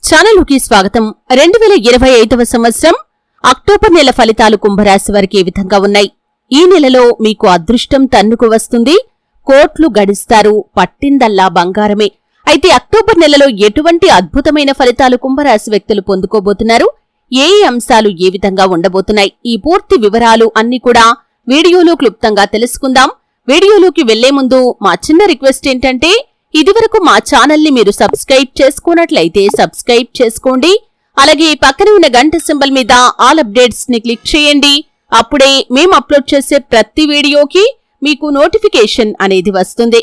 ఛానలుకి స్వాగతం. 2025వ సంవత్సరం అక్టోబర్ నెల ఫలితాలు కుంభరాశి వారికి ఏ విధంగా ఉన్నాయి? ఈ నెలలో మీకు అదృష్టం తన్నుకు వస్తుంది, కోట్లు గడిస్తారు, పట్టిందల్లా బంగారమే. అయితే అక్టోబర్ నెలలో ఎటువంటి అద్భుతమైన ఫలితాలు కుంభరాశి వ్యక్తులు పొందుకోబోతున్నారు? ఏ అంశాలు ఏ విధంగా ఉండబోతున్నాయి? ఈ పూర్తి వివరాలు అన్ని కూడా వీడియోలో క్లుప్తంగా తెలుసుకుందాం. వీడియోలోకి వెళ్లే ముందు మా చిన్న రిక్వెస్ట్ ఏంటంటే, ఇదివరకు మా ఛానల్ని మీరు సబ్స్క్రైబ్ చేసుకున్నట్లయితే సబ్స్క్రైబ్ చేసుకోండి. అలాగే పక్కన ఉన్న గంట సింబల్ మీద ఆల్ అప్డేట్స్ ని క్లిక్ చేయండి. అప్పుడే మేము అప్లోడ్ చేసే ప్రతి వీడియోకి మీకు నోటిఫికేషన్ అనేది వస్తుంది.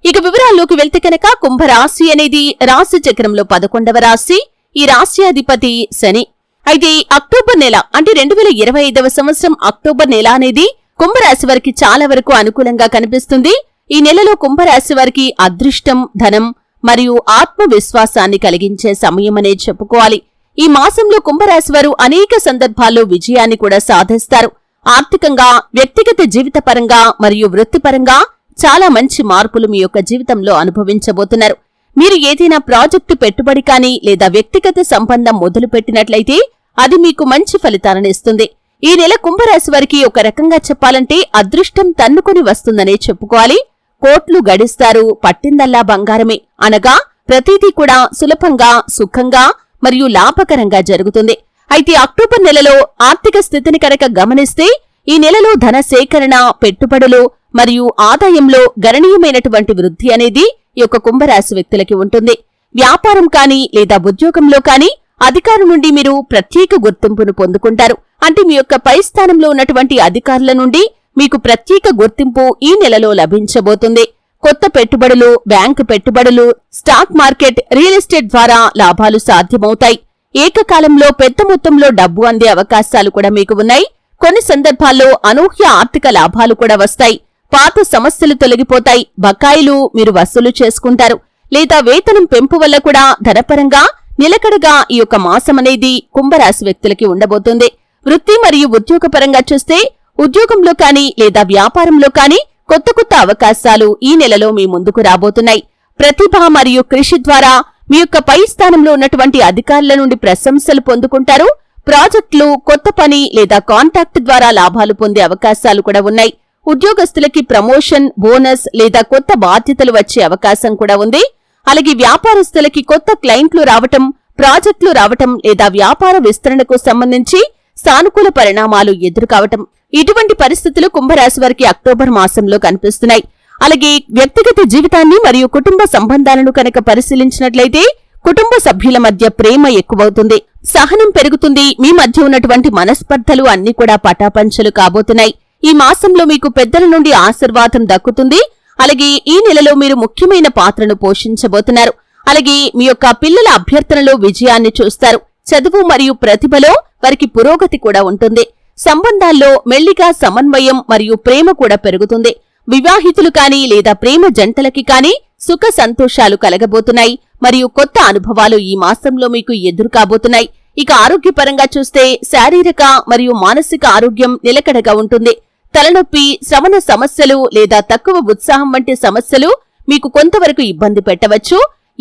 ఇక వివరాల్లోకి వెళ్తే కనుక కుంభరాశి అనేది రాశి చక్రంలో 11వ రాశి. ఈ రాశి అధిపతి శని. అయితే అక్టోబర్ నెల అంటే 2025వ సంవత్సరం అక్టోబర్ నెల అనేది కుంభరాశి వారికి చాలా వరకు అనుకూలంగా కనిపిస్తుంది. ఈ నెలలో కుంభరాశి వారికి అదృష్టం, ధనం మరియు ఆత్మవిశ్వాసాన్ని కలిగించే సమయమనే చెప్పుకోవాలి. ఈ మాసంలో కుంభరాశి వారు అనేక సందర్భాల్లో విజయాన్ని కూడా సాధిస్తారు. ఆర్థికంగా, వ్యక్తిగత జీవితపరంగా మరియు వృత్తిపరంగా చాలా మంచి మార్పులు మీ యొక్క జీవితంలో అనుభవించబోతున్నారు. మీరు ఏదైనా ప్రాజెక్టు పెట్టుబడి కానీ లేదా వ్యక్తిగత సంబంధం మొదలుపెట్టినట్లయితే అది మీకు మంచి ఫలితాలను ఇస్తుంది. ఈ నెల కుంభరాశి వారికి ఒక రకంగా చెప్పాలంటే అదృష్టం తన్నుకొని వస్తుందనే చెప్పుకోవాలి. కోట్లు గడిస్తారు, పట్టిందల్లా బంగారమే. అనగా ప్రతిదీ కూడా సులభంగా, సుఖంగా మరియు లాభకరంగా జరుగుతుంది. అయితే అక్టోబర్ నెలలో ఆర్థిక స్థితిని కనుక గమనిస్తే ఈ నెలలో ధన సేకరణ, పెట్టుబడులు మరియు ఆదాయంలో గణనీయమైనటువంటి వృద్ధి అనేది ఈ యొక్క కుంభరాశి వ్యక్తులకి ఉంటుంది. వ్యాపారం కానీ లేదా ఉద్యోగంలో కానీ అధికారుల నుండి మీరు ప్రత్యేక గుర్తింపును పొందుకుంటారు. అంటే మీ యొక్క పై స్థానంలో ఉన్నటువంటి అధికారుల నుండి మీకు ప్రత్యేక గుర్తింపు ఈ నెలలో లభించబోతుంది. కొత్త పెట్టుబడులు, బ్యాంకు పెట్టుబడులు, స్టాక్ మార్కెట్, రియల్ ఎస్టేట్ ద్వారా లాభాలు సాధ్యమవుతాయి. ఏకకాలంలో పెద్ద మొత్తంలో డబ్బు అందే అవకాశాలు కూడా మీకు ఉన్నాయి. కొన్ని సందర్భాల్లో అనూహ్య ఆర్థిక లాభాలు కూడా వస్తాయి. పాత సమస్యలు తొలగిపోతాయి. బకాయిలు మీరు వసూలు చేసుకుంటారు. లేదా వేతనం పెంపు వల్ల కూడా ధనపరంగా నిలకడగా ఈ యొక్క మాసం అనేది కుంభరాశి వ్యక్తులకి ఉండబోతుంది. వృత్తి మరియు ఉద్యోగపరంగా చూస్తే ఉద్యోగంలో కానీ లేదా వ్యాపారంలో కానీ కొత్త కొత్త అవకాశాలు ఈ నెలలో మీ ముందుకు రాబోతున్నాయి. ప్రతిభ మరియు కృషి ద్వారా మీ యొక్క పై స్థానంలో ఉన్నటువంటి అధికారుల నుండి ప్రశంసలు పొందుకుంటారు. ప్రాజెక్టులు, కొత్త పని లేదా కాంట్రాక్ట్ ద్వారా లాభాలు పొందే అవకాశాలు కూడా ఉన్నాయి. ఉద్యోగస్తులకి ప్రమోషన్, బోనస్ లేదా కొత్త బాధ్యతలు వచ్చే అవకాశం కూడా ఉంది. అలాగే వ్యాపారస్తులకి కొత్త క్లయింట్లు రావటం, ప్రాజెక్టులు రావటం లేదా వ్యాపార విస్తరణకు సంబంధించి సానుకూల పరిణామాలు ఎదురుకావటం, ఇటువంటి పరిస్థితులు కుంభరాశి వారికి అక్టోబర్ మాసంలో కనిపిస్తున్నాయి. అలాగే వ్యక్తిగత జీవితాన్ని మరియు కుటుంబ సంబంధాలను కనుక పరిశీలించినట్లయితే కుటుంబ సభ్యుల మధ్య ప్రేమ ఎక్కువవుతుంది, సహనం పెరుగుతుంది. మీ మధ్య ఉన్నటువంటి మనస్పర్ధలు అన్ని కూడా పటాపంచలు కాబోతున్నాయి. ఈ మాసంలో మీకు పెద్దల నుండి ఆశీర్వాదం దక్కుతుంది. అలాగే ఈ నెలలో మీరు ముఖ్యమైన పాత్రను పోషించబోతున్నారు. అలాగే మీ యొక్క పిల్లల అభ్యర్థనలో విజయాన్ని చూస్తారు. చదువు మరియు ప్రతిభలో వారికి పురోగతి కూడా ఉంటుంది. సంబంధాల్లో మెల్లిగా సమన్వయం మరియు ప్రేమ కూడా పెరుగుతుంది. వివాహితులు కానీ లేదా ప్రేమ జంటలకి కానీ సుఖ సంతోషాలు కలగబోతున్నాయి మరియు కొత్త అనుభవాలు ఈ మాసంలో మీకు ఎదురు కాబోతున్నాయి. ఇక ఆరోగ్యపరంగా చూస్తే శారీరక మరియు మానసిక ఆరోగ్యం నిలకడగా ఉంటుంది. తలనొప్పి, శ్రవణ సమస్యలు లేదా తక్కువ ఉత్సాహం వంటి సమస్యలు మీకు కొంతవరకు ఇబ్బంది పెట్టవచ్చు.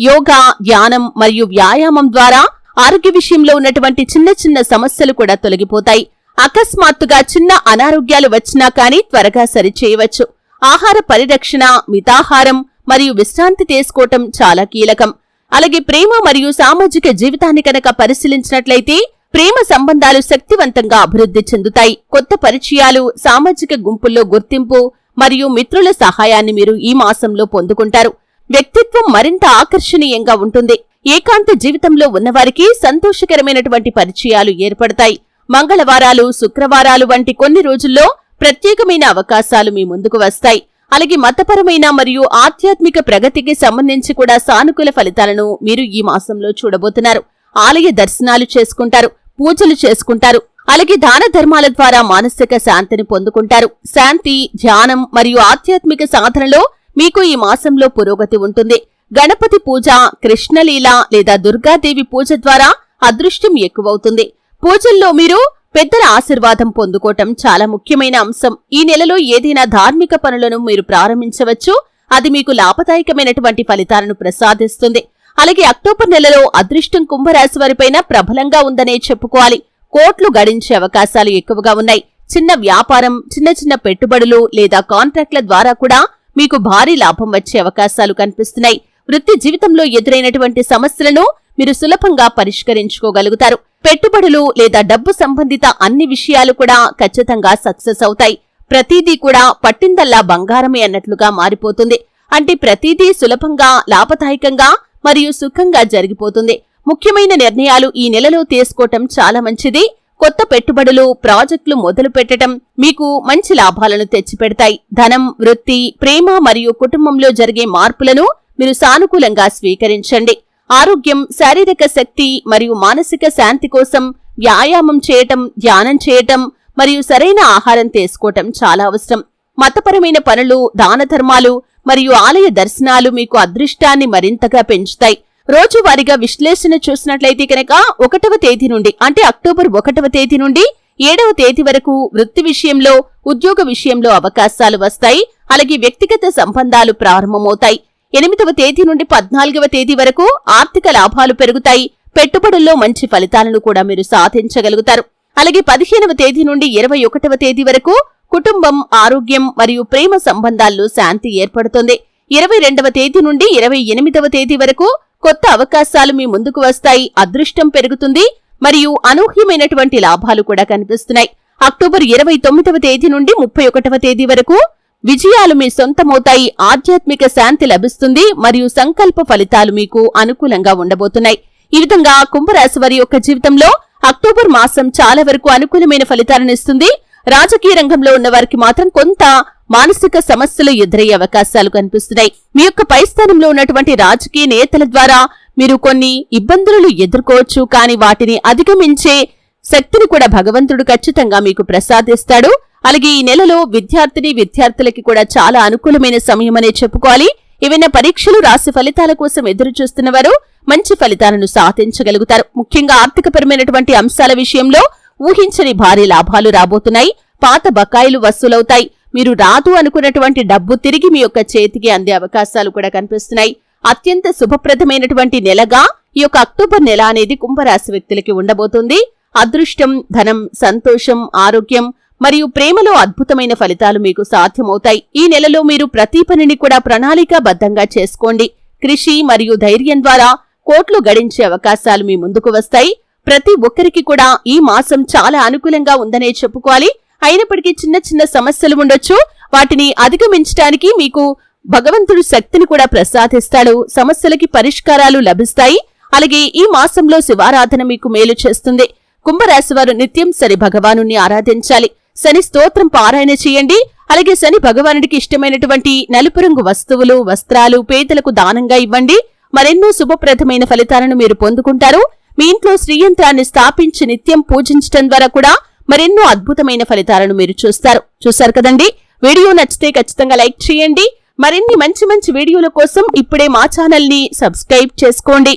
యోగా, ధ్యానం మరియు వ్యాయామం ద్వారా ఆరోగ్య విషయంలో ఉన్నటువంటి చిన్న చిన్న సమస్యలు కూడా తొలగిపోతాయి. అకస్మాత్తుగా చిన్న అనారోగ్యాలు వచ్చినా కానీ త్వరగా సరిచేయవచ్చు. ఆహార పరిరక్షణ, మితాహారం మరియు విశ్రాంతి తీసుకోవటం చాలా కీలకం. అలాగే ప్రేమ మరియు సామాజిక జీవితాన్ని కనుక పరిశీలించినట్లయితే ప్రేమ సంబంధాలు శక్తివంతంగా అభివృద్ధి చెందుతాయి. కొత్త పరిచయాలు, సామాజిక గుంపుల్లో గుర్తింపు మరియు మిత్రుల సహాయాన్ని మీరు ఈ మాసంలో పొందుకుంటారు. వ్యక్తిత్వం మరింత ఆకర్షణీయంగా ఉంటుంది. ఏకాంత జీవితంలో ఉన్నవారికి సంతోషకరమైనటువంటి పరిచయాలు ఏర్పడతాయి. మంగళవారాలు, శుక్రవారాలు వంటి కొన్ని రోజుల్లో ప్రత్యేకమైన అవకాశాలు మీ ముందుకు వస్తాయి. అలాగే మతపరమైన మరియు ఆధ్యాత్మిక ప్రగతికి సంబంధించి కూడా సానుకూల ఫలితాలను మీరు ఈ మాసంలో చూడబోతున్నారు. ఆలయ దర్శనాలు చేసుకుంటారు, పూజలు చేసుకుంటారు. అలాగే దాన ధర్మాల ద్వారా మానసిక శాంతిని పొందుకుంటారు. శాంతి, ధ్యానం మరియు ఆధ్యాత్మిక సాధనలో మీకు ఈ మాసంలో పురోగతి ఉంటుంది. గణపతి పూజ, కృష్ణలీల లేదా దుర్గాదేవి పూజ ద్వారా అదృష్టం ఎక్కువవుతుంది. పూజల్లో మీరు పెద్దల ఆశీర్వాదం పొందుకోవటం చాలా ముఖ్యమైన అంశం. ఈ నెలలో ఏదైనా ధార్మిక పనులను మీరు ప్రారంభించవచ్చు. అది మీకు లాభదాయకమైనటువంటి ఫలితాలను ప్రసాదిస్తుంది. అలాగే అక్టోబర్ నెలలో అదృష్టం కుంభరాశి వారిపైన ప్రబలంగా ఉందనే చెప్పుకోవాలి. కోట్లు గడించే అవకాశాలు ఎక్కువగా ఉన్నాయి. చిన్న వ్యాపారం, చిన్న చిన్న పెట్టుబడులు లేదా కాంట్రాక్ట్ల ద్వారా కూడా మీకు భారీ లాభం వచ్చే అవకాశాలు కనిపిస్తున్నాయి. వృత్తి జీవితంలో ఎదురైనటువంటి సమస్యలను మీరు సులభంగా పరిష్కరించుకోగలుగుతారు. పెట్టుబడులు లేదా డబ్బు సంబంధిత అన్ని విషయాలు కూడా ఖచ్చితంగా సక్సెస్ అవుతాయి. ప్రతిదీ కూడా పట్టిందల్లా బంగారమే అన్నట్లుగా మారిపోతుంది. అంటే ప్రతిదీ సులభంగా, లాభదాయకంగా మరియు సుఖంగా జరిగిపోతుంది. ముఖ్యమైన నిర్ణయాలు ఈ నెలలో తీసుకోవటం చాలా మంచిది. కొత్త పెట్టుబడులు, ప్రాజెక్టులు మొదలు పెట్టడం మీకు మంచి లాభాలను తెచ్చిపెడతాయి. ధనం, వృత్తి, ప్రేమ మరియు కుటుంబంలో జరిగే మార్పులను మీరు సానుకూలంగా స్వీకరించండి. ఆరోగ్యం, శారీరక శక్తి మరియు మానసిక శాంతి కోసం వ్యాయామం చేయటం, ధ్యానం చేయటం మరియు సరైన ఆహారం తీసుకోవటం చాలా అవసరం. మతపరమైన పనులు, దాన ధర్మాలు మరియు ఆలయ దర్శనాలు మీకు అదృష్టాన్ని మరింతగా పెంచుతాయి. రోజువారీగా విశ్లేషణ చూసినట్లయితే కనుక 1వ తేదీ నుండి అంటే అక్టోబర్ 1వ తేదీ నుండి 7వ తేదీ వరకు వృత్తి విషయంలో, ఉద్యోగ విషయంలో అవకాశాలు వస్తాయి. అలాగే వ్యక్తిగత సంబంధాలు ప్రారంభమవుతాయి. 8వ తేదీ నుండి 14వ తేదీ వరకు ఆర్థిక లాభాలు పెరుగుతాయి. పెట్టుబడుల్లో మంచి ఫలితాలను కూడా మీరు సాధించగలుగుతారు. అలాగే 15వ తేదీ నుండి 21వ తేదీ వరకు కుటుంబం, ఆరోగ్యం మరియు ప్రేమ సంబంధాల్లో శాంతి ఏర్పడుతుంది. 22వ తేదీ నుండి 28వ తేదీ వరకు కొత్త అవకాశాలు మీ ముందుకు వస్తాయి. అదృష్టం పెరుగుతుంది మరియు అనూహ్యమైనటువంటి లాభాలు కూడా కనిపిస్తున్నాయి. అక్టోబర్ 29వ తేదీ నుండి 31వ తేదీ వరకు విజయాలు మీ సొంతమవుతాయి. ఆధ్యాత్మిక శాంతి లభిస్తుంది మరియు సంకల్ప ఫలితాలు మీకు అనుకూలంగా ఉండబోతున్నాయి. ఈ విధంగా కుంభరాశి వారి యొక్క జీవితంలో అక్టోబర్ మాసం చాలా వరకు అనుకూలమైన ఫలితాలను ఇస్తుంది. రాజకీయ రంగంలో ఉన్న వారికి మాత్రం కొంత మానసిక సమస్యలు ఎదురయ్యే అవకాశాలు కనిపిస్తున్నాయి. మీ యొక్క పై స్థానంలో ఉన్నటువంటి రాజకీయ నేతల ద్వారా మీరు కొన్ని ఇబ్బందులను ఎదుర్కోవచ్చు. కానీ వాటిని అధిగమించే శక్తిని కూడా భగవంతుడు ఖచ్చితంగా మీకు ప్రసాదిస్తాడు. అలాగే ఈ నెలలో విద్యార్థులకి కూడా చాలా అనుకూలమైన సమయం అనే చెప్పుకోవాలి. ఏవైనా పరీక్షలు, రాశి ఫలితాల కోసం ఎదురు చూస్తున్నవారు మంచి ఫలితాలను సాధించగలుగుతారు. ముఖ్యంగా ఆర్థికపరమైనటువంటి అంశాల విషయంలో ఊహించని భారీ లాభాలు రాబోతున్నాయి. పాత బకాయిలు వసూలవుతాయి. మీరు రాదు అనుకున్నటువంటి డబ్బు తిరిగి మీ యొక్క చేతికి అందే అవకాశాలు కూడా కనిపిస్తున్నాయి. అత్యంత శుభప్రదమైనటువంటి నెలగా ఈ యొక్క అక్టోబర్ నెల అనేది కుంభరాశి వ్యక్తులకి ఉండబోతుంది. అదృష్టం, ధనం, సంతోషం, ఆరోగ్యం మరియు ప్రేమలో అద్భుతమైన ఫలితాలు మీకు సాధ్యమవుతాయి. ఈ నెలలో మీరు ప్రతి పనిని కూడా ప్రణాళికాబద్ధంగా చేసుకోండి. కృషి మరియు ధైర్యం ద్వారా కోట్లు గడించే అవకాశాలు మీ ముందుకు వస్తాయి. ప్రతి ఒక్కరికి కూడా ఈ మాసం చాలా అనుకూలంగా ఉందనే చెప్పుకోవాలి. అయినప్పటికీ చిన్న చిన్న సమస్యలు ఉండొచ్చు. వాటిని అధిగమించడానికి మీకు భగవంతుడు శక్తిని కూడా ప్రసాదిస్తాడు. సమస్యలకి పరిష్కారాలు లభిస్తాయి. అలాగే ఈ మాసంలో శివారాధన మీకు మేలు చేస్తుంది. కుంభరాశి వారు నిత్యం శని భగవానుని ఆరాధించాలి. శని స్తోత్రం పారాయణ చేయండి. అలాగే శని భగవానుడికి ఇష్టమైనటువంటి నలుపు రంగు వస్తువులు, వస్త్రాలు పేదలకు దానంగా ఇవ్వండి. మరెన్నో శుభప్రదమైన ఫలితాలను మీరు పొందుకుంటారు. మీ ఇంట్లో శ్రీయంత్రాన్ని స్థాపించి నిత్యం పూజించడం ద్వారా కూడా మరెన్నో అద్భుతమైన ఫలితాలను మీరు చూస్తారు కదండి. వీడియో నచ్చితే ఖచ్చితంగా లైక్ చేయండి. మరిన్ని మంచి మంచి వీడియోల కోసం ఇప్పుడే మా ఛానల్ ని సబ్స్క్రైబ్ చేసుకోండి.